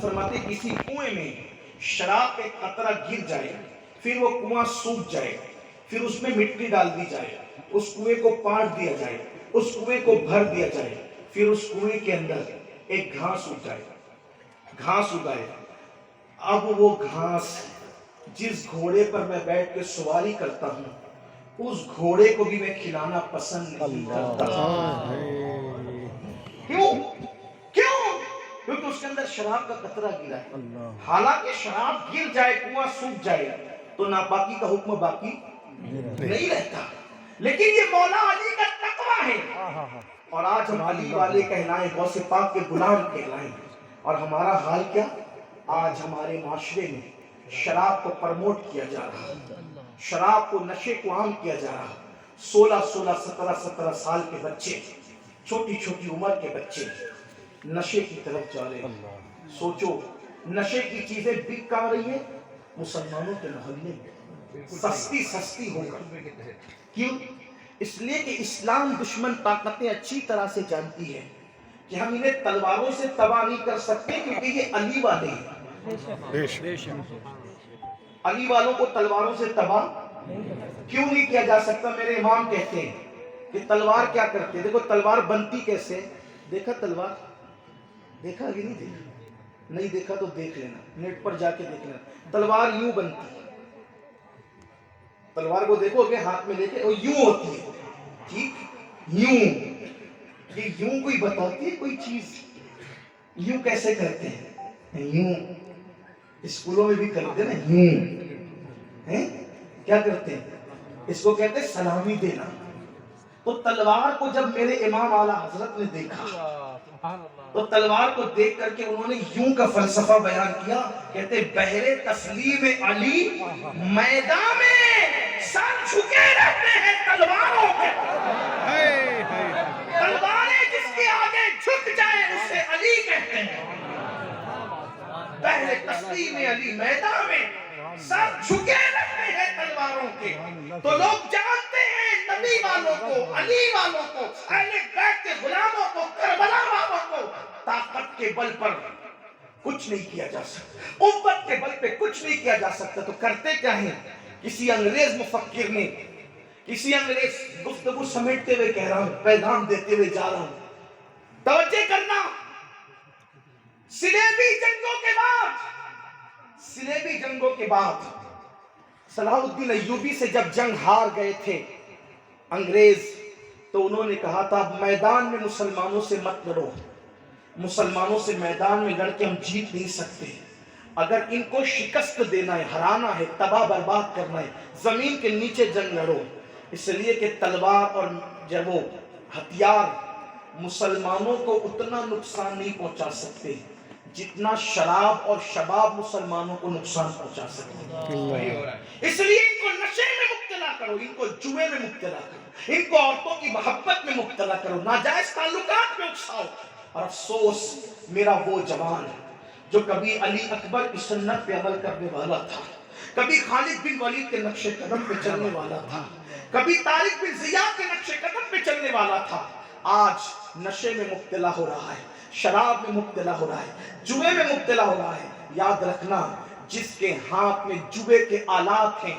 فرماتے کسی کنویں میں شراب کا ایک قطرہ گر جائے، پھر وہ کنواں سوکھ جائے، پھر اس میں مٹی ڈال دی جائے، اس کنویں کو پاٹ دیا جائے، اس کنویں کو بھر دیا جائے، پھر اس کنویں کے اندر ایک گھاس اگ جائے، گھاس اگائے۔ اب وہ گھاس جس گھوڑے پر میں بیٹھ کے سواری کرتا ہوں، اس گھوڑے کو بھی میں کھلانا پسند نہیں کرتا۔ کیوں؟ کیونکہ اس کے اندر شراب کا قطرہ گرا ہے۔ حالانکہ شراب گر جائے، کنواں سوکھ جائے تو ناپاکی کا حکم باقی نہیں رہتا، لیکن یہ مولا علی کا تقویٰ ہے۔ اور آج ہم علی والے کہلائیں، غوث پاک کے غلام کہلائیں، اور ہمارا حال کیا؟ آج ہمارے معاشرے میں شراب کو پرموٹ کیا جا رہا ہے، شراب کو، نشے کو عام کیا جا رہا ہے۔ 16 سال کے بچے، چھوٹی چھوٹی عمر کے بچے نشے کی طرف جا رہے ہیں۔ سوچو، نشے کی چیزیں بک کہاں رہی ہیں؟ مسلمانوں کے محلے میں، سستی ہو کر۔ کیوں؟ اس لیے کہ اسلام دشمن طاقتیں اچھی طرح سے جانتی ہے کہ ہم انہیں تلواروں سے تباہ نہیں کر سکتے، کیونکہ یہ علی والے ہیں۔ علی والوں کو تلواروں سے تباہ کیوں نہیں کیا جا سکتا؟ میرے امام کہتے ہیں کہ تلوار کیا کرتے ہیں؟ دیکھو تلوار بنتی کیسے؟ دیکھا تلوار؟ دیکھا کہ نہیں دیکھا؟ نہیں دیکھا تو دیکھ لینا، نیٹ پر جا کے دیکھ لینا۔ تلوار یوں بنتی ہے، تلوار کو دیکھو کہ ہاتھ میں لے کے، اور یوں ہوتی ہے، ٹھیک؟ یوں، یہ یوں کوئی بتاتی ہے کوئی چیز؟ یوں کیسے کرتے ہیں؟ یوں، اسکولوں میں بھی کرتے ہیں نا، یوں، کیا کرتے ہیں؟ اس کو کہتے ہیں سلامی دینا۔ تو تلوار کو جب میرے امام اعلیٰ حضرت نے دیکھا تو تلوار کو دیکھ کر کے انہوں نے یوں کا فلسفہ بیان کیا، کہتے بہرے تسلیم علی میدان میں سر جھکے رہتے ہیں تلواروں کے۔ تلواریں جس کے آگے جھک جائیں اسے علی کہتے ہیں۔ بہرے تسلیم علی میدان میں سر جھکے رہتے ہیں تلواروں کے۔ تو لوگ جانتے ہیں نبی والوں کو، علی والوں کو، اہل بیت کے غلاموں کو، کربلا والوں کو طاقت کے بل پر کچھ نہیں کیا جا سکتا، قوت کے بل پہ کچھ نہیں کیا جا سکتا۔ تو کرتے کیا ہیں؟ کسی انگریز مفکر نے، کسی انگریز، گفتگو سمیٹتے ہوئے کہہ رہا ہوں، پیغام دیتے ہوئے جا رہا ہوں، توجہ کرنا۔ صلیبی جنگوں کے بعد صلاح الدین ایوبی سے جب جنگ ہار گئے تھے انگریز، تو انہوں نے کہا تھا اب میدان میں مسلمانوں سے مت لڑو، مسلمانوں سے میدان میں لڑ کے ہم جیت نہیں سکتے، اگر ان کو شکست دینا ہے، ہرانا ہے، تباہ برباد کرنا ہے، زمین کے نیچے جنگ لڑو۔ اس لیے کہ تلوار اور جب وہ ہتھیار مسلمانوں کو اتنا نقصان نہیں پہنچا سکتے جتنا شراب اور شباب مسلمانوں کو نقصان پہنچا سکتے۔ اس لیے ان کو نشے میں مبتلا کرو، ان کو جوے میں مبتلا کرو، ان کو عورتوں کی محبت میں مبتلا کرو، ناجائز تعلقات میں اکساؤ۔ اور افسوس میرا وہ جوان جو کبھی علی اکبر کی سنت پہ عمل کرنے والا تھا، کبھی خالد بن ولید کے نقش قدم پہ چلنے والا تھا، کبھی طارق بن زیاد کے نقش قدم پہ چلنے والا تھا، آج نشے میں مبتلا ہو رہا ہے، شراب میں مبتلا ہو رہا ہے، جوے میں مبتلا ہو رہا ہے۔ یاد رکھنا، جس کے ہاتھ میں جوے کے آلات ہیں،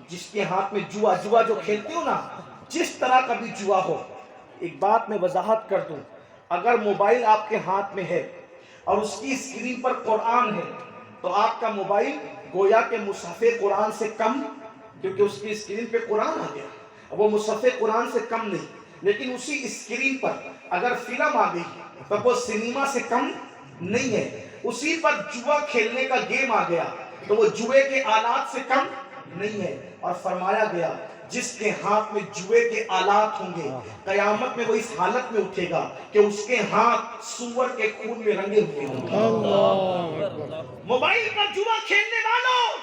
جس کے ہاتھ میں جوا جو کھیلتے ہو نا، جس طرح کا بھی جوا ہو، ایک بات میں وضاحت کر دوں، اگر موبائل آپ کے ہاتھ میں ہے اور اس کی اسکرین پر قرآن ہے تو آپ کا موبائل گویا کہ مصحف قرآن سے کم، کیونکہ اس کی اسکرین پہ قرآن آ گیا، وہ مصحف قرآن سے کم نہیں۔ لیکن اسی اسکرین پر اگر فلم آ گئی تو وہ سنیما سے کم نہیں ہے، اسی پر جوا کھیلنے کا گیم آ گیا تو وہ جوے کے آلات سے کم نہیں ہے۔ اور فرمایا گیا جس کے ہاتھ میں جوے کے آلات ہوں گے قیامت میں وہ اس حالت میں اٹھے گا کہ اس کے ہاتھ سور کے خون میں رنگے ہوئے ہوں گے۔ موبائل پر جوا کھیلنے والوں،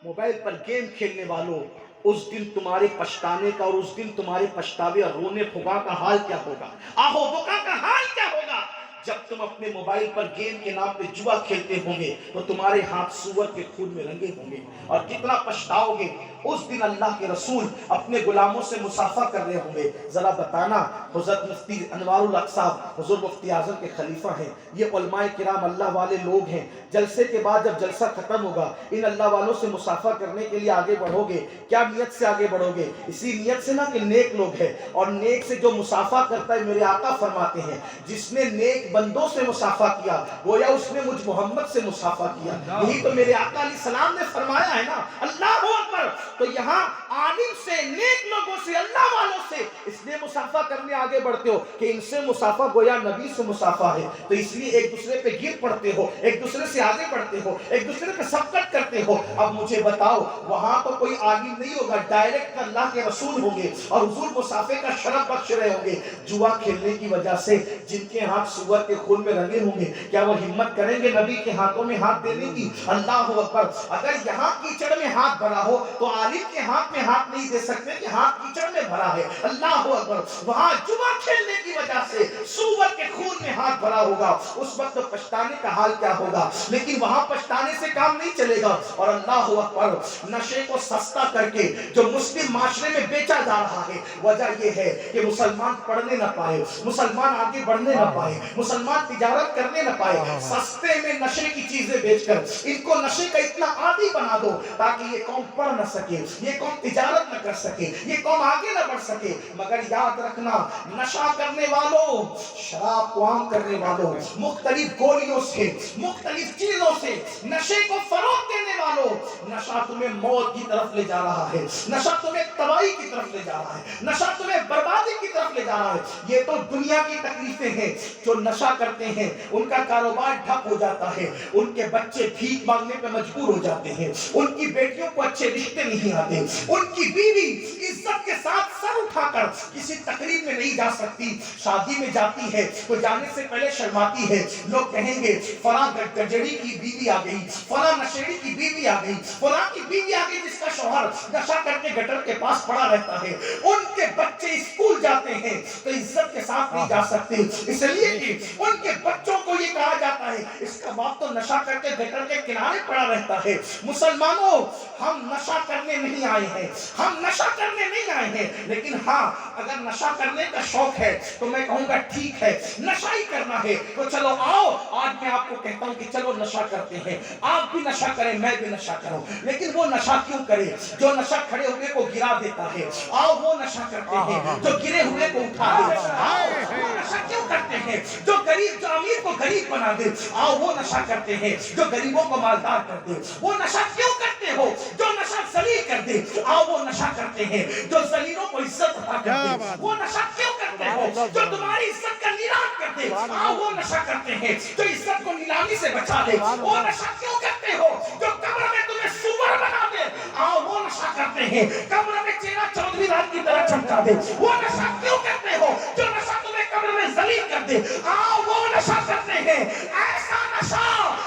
موبائل پر گیم کھیلنے والوں، اس دن تمہارے پچھتانے کا اور اس دن تمہارے پچھتاوے اور رونے پھگا کا حال کیا ہوگا، آہو بکا کا حال کیا ہوگا۔ جب تم اپنے موبائل پر گیم کے نام پہ جوا کھیلتے ہوں گے تو تمہارے ہاتھ سور کے خون میں رنگے ہوں گے اور کتنا پچھتاؤ گے. اس دن اللہ کے رسول اپنے غلاموں سے مصافحہ کر رہے ہوں گے. ذرا بتانا, حضرت مفتی انوار الحق صاحب حضور مفتی اعظم کے خلیفہ ہیں, یہ علماء کرام اللہ والے لوگ ہیں. جلسے کے بعد جب جلسہ ختم ہوگا ان اللہ والوں سے مصافحہ کرنے کے لیے آگے بڑھو گے. کیا نیت سے آگے بڑھو گے؟ اسی نیت سے نا کہ نیک لوگ ہیں, اور نیک سے جو مصافحہ کرتا ہے میرے آقا فرماتے ہیں جس نے نیک بندوں سے مصافحہ کیا گویا اس نے مجھ محمد سے مصافحہ کیا. یہی تو میرے آقا علیہ السلام نے فرمایا ہے نا, اللہ اکبر. تو یہاں عالم سے, نیک لوگوں سے, اللہ والوں سے اس لیے مصافحہ کرنے آگے بڑھتے ہو کہ ان سے مصافحہ گویا نبی سے مصافحہ ہے. تو اس لیے ایک دوسرے پہ گر پڑتے ہو, ایک دوسرے سے آگے بڑھتے ہو, ایک دوسرے پہ سبقت کرتے ہو. اب مجھے بتاؤ, وہاں تو کوئی عالم نہیں ہوگا, ڈائریکٹ اللہ کے رسول ہوں گے اور حضور مصافحے کا شرف بخش رہے ہوں گے. جوا کھیلنے کی وجہ سے جن کے ہاتھ سور کے خون میں رنگے ہوں گے, کیا وہ ہمت کریں گے نبی کے ہاتھوں میں ہاتھ دینے کی؟ اللہ اکبر. اگر یہاں کیچڑ میں ہاتھ بھرا ہو تو عالم کے ہاتھ میں ہاتھ نہیں دے سکتے کہ ہاتھ کیچڑ میں بھرا ہے. اللہ اکبر. وہاں جوا کھیلنے کی وجہ سے سور کے خون میں ہاتھ بھرا ہوگا, اس وقت پچھتانے کا حال کیا ہوگا. لیکن وہاں پچھتانے سے کام نہیں چلے گا. اور اللہ اکبر, نشے کو سستا کر کے جو مسلم معاشرے میں بیچا جا رہا ہے, وجہ یہ ہے کہ مسلمان پڑھنے نہ پائے, مسلمان آگے بڑھنے نہ پائے, مسلمان تجارت کرنے نہ پائے. سستے میں نشے کی چیزیں بیچ کر ان کو نشے کا اتنا عادی بنا دو تاکہ یہ قوم پڑھ نہ سکے, یہ قوم تجارت نہ کر سکے, یہ قوم آگے نہ بڑھ سکے. مگر یاد رکھنا, نشہ کرنے والوں, شراب کو عام کرنے والوں, مختلف گولیوں سے, مختلف چیزوں سے نشے کو فروغ دینے والوں, نشہ تمہیں موت کی طرف لے جا رہا ہے, نشہ تمہیں تباہی کی طرف لے جا رہا ہے, نشہ تمہیں بربادی کی طرف لے جا رہا ہے. یہ تو دنیا کی تکلیفیں ہیں. جو نشہ کرتے ہیں ان کا کاروبار ٹھپ ہو جاتا ہے, ان کے بچے بھیک مانگنے پہ مجبور ہو جاتے ہیں, ان کی بیٹیوں کو اچھے رشتے نہیں آتے, ان کی بیوی عزت کے ساتھ سر اٹھا کر کسی تقریب میں نہیں جا سکتی, شادی میں جاتی ہے تو جانے سے پہلے شرماتی ہے. لوگ کہیں گے فلاں گجڑی کی بیوی آ گئی, فلاں نشیڑی کی بیوی آ گئی, فلاں کی بیوی آ گئی جس کا شوہر نشہ کر کے گٹر کے پاس پڑا رہتا ہے. ان کے بچے اسکول جاتے ہیں تو عزت کے ساتھ نہیں جا سکتے, اس لیے کہ ان کے بچوں کو یہ کہا جاتا ہے اس کا باپ تو نشہ کر کے گٹر کے کنارے پڑا رہتا ہے. مسلمانوں, ہم نشہ کرنے نہیں آئے ہیں, ہم نشہ کرنے نہیں آئے ہیں. لیکن ہاں, اگر نشہ کرنے کا شوق ہے تو میں کہوں گا ٹھیک ہے, نشہ ہی کرنا ہے تو چلو آؤ, آج میں آپ کو کہتا ہوں کہ چلو نشہ کرتے ہیں, آپ بھی نشہ کریں, میں بھی نشہ کروں. لیکن وہ نشہ کیوں کرے جو نشہ کھڑے ہوئے کو گرا دیتا ہے؟ آؤ وہ نشہ کرتے ہیں جو گرے ہوئے کو اٹھا دے. آؤ وہ نشہ کیوں کرتے ہیں جو غریب, جو امیر کو غریب بنا دے. آؤ وہ نشہ کرتے ہیں جو غریبوں کو مالدار کر دے. وہ نشہ کیوں کرتے ہو جو نشہ ذلیل کر دے. آؤ وہ نشہ کرتے ہیں جو ذلیلوں کو عزت عطا کر دے. وہ نشہ کیوں کرتے ہو جو تمہاری عزت کا نیلام کر دے. آؤ وہ نشہ کرتے ہیں جو عزت کو نیلامی سے بچا دے. وہ نشہ کیوں کرتے ہو جو قبر میں تمہیں سور بنا دے. آؤ وہ نشہ کرتے ہیں قبر میں چہرہ چودھری رات کی طرح چمکا دے. وہ نشہ کیوں کرتے ہو جو نشہ تمہیں قبر میں ذلیل کر دے. آؤ وہ نشہ کرتے ہیں ایسا نشہ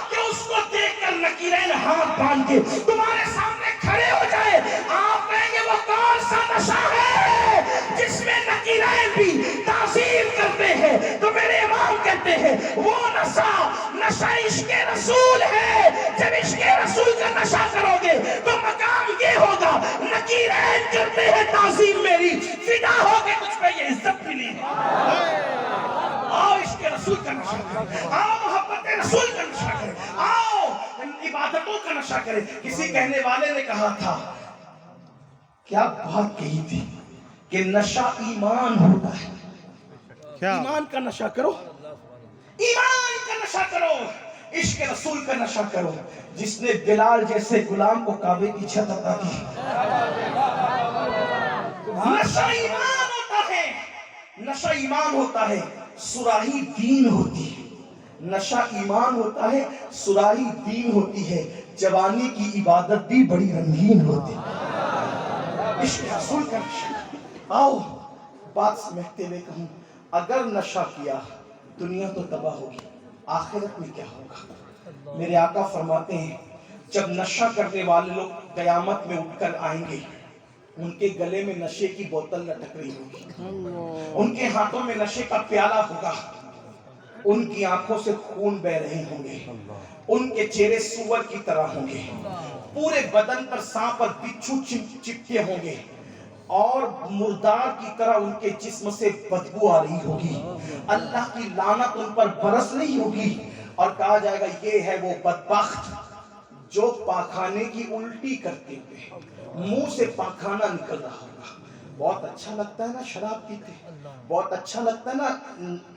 کہ اس کو دیکھ کر نکیرین ہاتھ باندھ کے تمہارے سامنے کھڑے ہو جائے. آپ کہیں گے وہ کون سا نشہ ہے جس میں نکیرین بھی تعظیم کرتے ہیں؟ تو میرے امام کہتے ہیں وہ نشہ عشق رسول ہے. جب عشق رسول کا نشہ کرو گے تو مقام یہ ہوگا, نکیرین کرتے ہیں تعظیم میری, فدا ہو کے تجھ پہ یہ عزت ملی. آؤ عشق رسول کا نشہ کریں, آؤ محبت رسول کا نشہ کریں, آؤ عبادتوں کا نشہ کریں. کسی کہنے والے نے کہا تھا, کیا بات کہی تھی کہ نشہ ایمان ہوتا ہے. ایمان کا نشہ کرو, ایمان کا نشہ کرو, عشق رسول کا نشہ کرو. جس نے بلال جیسے غلام کو کعبے کی چھت عطا کی. نشہ ایمان ہوتا ہے, نشہ ایمان ہوتا ہے, سراہی دین ہوتی ہے. نشہ ایمان ہوتا ہے, سراہی دین ہوتی ہے. جوانی کی عبادت بھی بڑی رنگین ہوتی ہے. عشق رسول کا نشہ. آؤ بات سمجھتے ہوئے کہوں, اگر نشہ کیا دنیا تو تباہ ہوگی, آخرت میں کیا ہوگا؟ میرے آقا فرماتے ہیں جب نشہ کرنے والے لوگ قیامت میں اٹھ کر آئیں گے, ان کے گلے میں نشے کی بوتل لٹک رہی ہوگی, ان کے ہاتھوں میں نشے کا پیالہ ہوگا. ان کی آنکھوں سے خون بہ رہے ہوں گے، ان کے چہرے سور کی طرح ہوں گے، پورے بدن پر سانپ اور بچھو چپکے ہوں گے، اور مردار کی طرح ان کے جسم سے بدبو آ رہی ہوگی۔ اللہ کی لعنت ان پر برس رہی ہوگی، اور کہا جائے گا یہ ہے وہ بدبخت جو پاخانے کی الٹی کرتے ہوئے منہ سے پاخانہ نکل رہا ہوگا۔ بہت اچھا لگتا ہے نا شراب پیتے، بہت اچھا لگتا ہے نا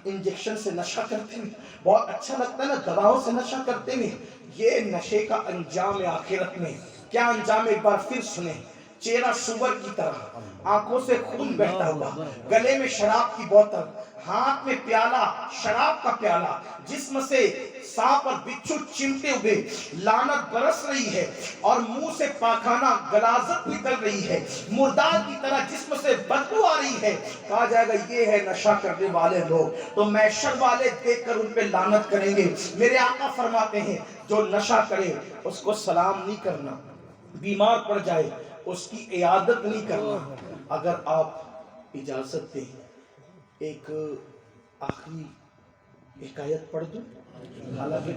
انجیکشن سے نشہ کرتے ہیں، بہت اچھا لگتا ہے نا دواؤں سے نشہ کرتے ہیں۔ یہ نشے کا انجام آخرت میں کیا انجام، ایک بار پھر سنیں۔ چہرہ سور کی طرح، آنکھوں سے خون بہتا ہوا، گلے میں شراب کی بوتل، ہاتھ میں پیالہ، شراب کا پیالہ، جسم سے سانپ اور بچھو چمٹے ہوئے، لعنت برس رہی ہے، اور منہ سے پاخانہ غلاظت نکل رہی ہے، مردار کی طرح جسم سے بدبو آ رہی ہے۔ کہا جائے گا یہ ہے نشہ کرنے والے لوگ، تو محشر والے دیکھ کر ان پہ لعنت کریں گے۔ میرے آقا فرماتے ہیں جو نشہ کرے اس کو سلام نہیں کرنا، بیمار پڑ جائے اس کی عیادت نہیں کرنا۔ اگر آپ اجازت دیں ایک آخری حکایت پڑھ دوں، حالانکہ